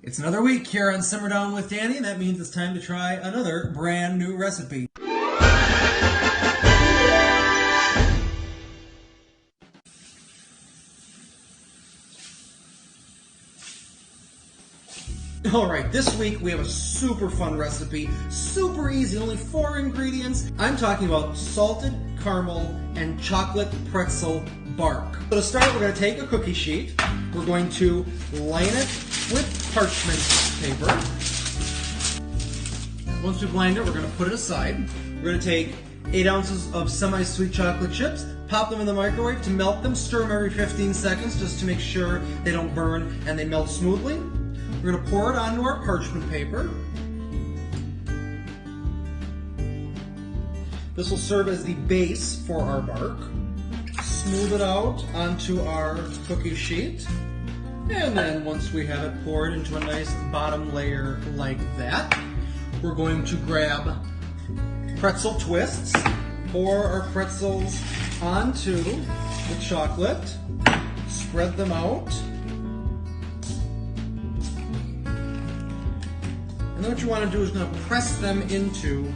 It's another week here on Simmer Down with Danny. That means it's time to try another brand new recipe. Alright, this week we have a super fun recipe, super easy, only 4 ingredients. I'm talking about salted caramel and chocolate pretzel bark. So to start, we're going to take a cookie sheet. We're going to line it with parchment paper. Once we've lined it, we're going to put it aside. We're going to take 8 ounces of semi-sweet chocolate chips, pop them in the microwave to melt them, stir them every 15 seconds just to make sure they don't burn and they melt smoothly. We're going to pour it onto our parchment paper. This will serve as the base for our bark. Smooth it out onto our cookie sheet. And then once we have it poured into a nice bottom layer like that, we're going to grab pretzel twists, pour our pretzels onto the chocolate, spread them out. And then what you want to do is going to press them into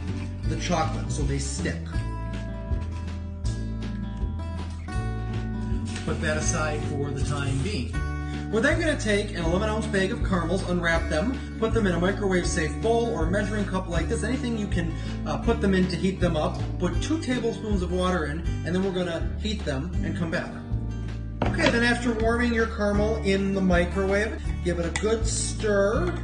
the chocolate so they stick. Put that aside for the time being. We're then going to take an 11-ounce bag of caramels, unwrap them, put them in a microwave-safe bowl or a measuring cup like this, anything you can put them in to heat them up. Put 2 tablespoons of water in, and then we're going to heat them and come back. Okay, then after warming your caramel in the microwave, give it a good stir.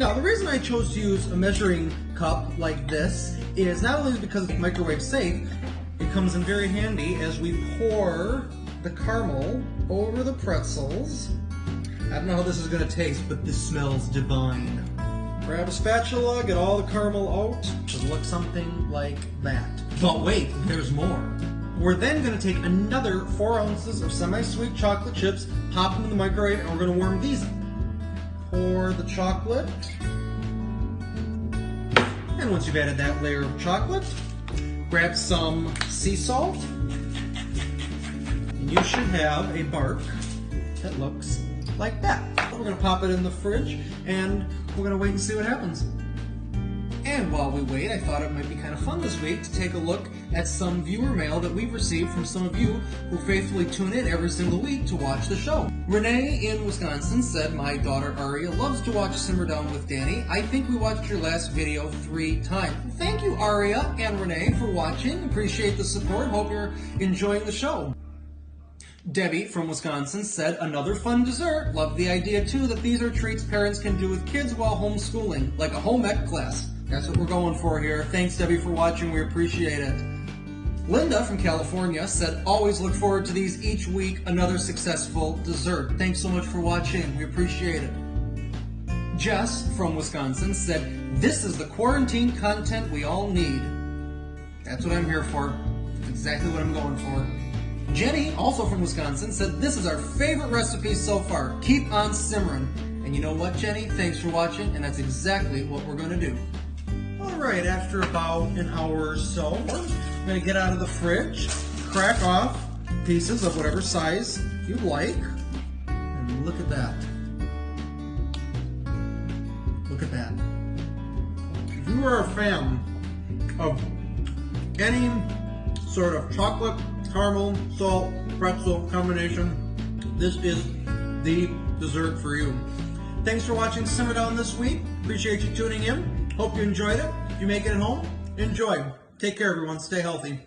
Now, the reason I chose to use a measuring cup like this is not only because it's microwave safe, it comes in very handy as we pour the caramel over the pretzels. I don't know how this is going to taste, but this smells divine. Grab a spatula, get all the caramel out. It'll look something like that. But wait, there's more. We're then going to take another 4 ounces of semi-sweet chocolate chips, pop them in the microwave, and we're going to warm these up. Pour the chocolate. And once you've added that layer of chocolate, grab some sea salt, and you should have a bark that looks like that. We're going to pop it in the fridge, and we're going to wait and see what happens. And while we wait, I thought it might be kind of fun this week to take a look at some viewer mail that we've received from some of you who faithfully tune in every single week to watch the show. Renee in Wisconsin said, "My daughter Aria loves to watch Simmer Down with Danny. I think we watched your last video 3 times. Thank you, Aria and Renee, for watching. Appreciate the support. Hope you're enjoying the show." Debbie from Wisconsin said, "Another fun dessert. Love the idea too that these are treats parents can do with kids while homeschooling, like a home ec class." That's what we're going for here. Thanks, Debbie, for watching. We appreciate it. Linda from California said, "Always look forward to these each week. Another successful dessert." Thanks so much for watching. We appreciate it. Jess from Wisconsin said, "This is the quarantine content we all need." That's what I'm here for. That's exactly what I'm going for. Jenny, also from Wisconsin, said, "This is our favorite recipe so far. Keep on simmering." And you know what, Jenny? Thanks for watching, and that's exactly what we're going to do. Alright, after about an hour or so, we're going to get out of the fridge, crack off pieces of whatever size you like, and look at that. Look at that. If you are a fan of any sort of chocolate, caramel, salt, pretzel combination, this is the dessert for you. Thanks for watching Simmer Down this week. Appreciate you tuning in. Hope you enjoyed it. If you make it at home, enjoy. Take care, everyone. Stay healthy.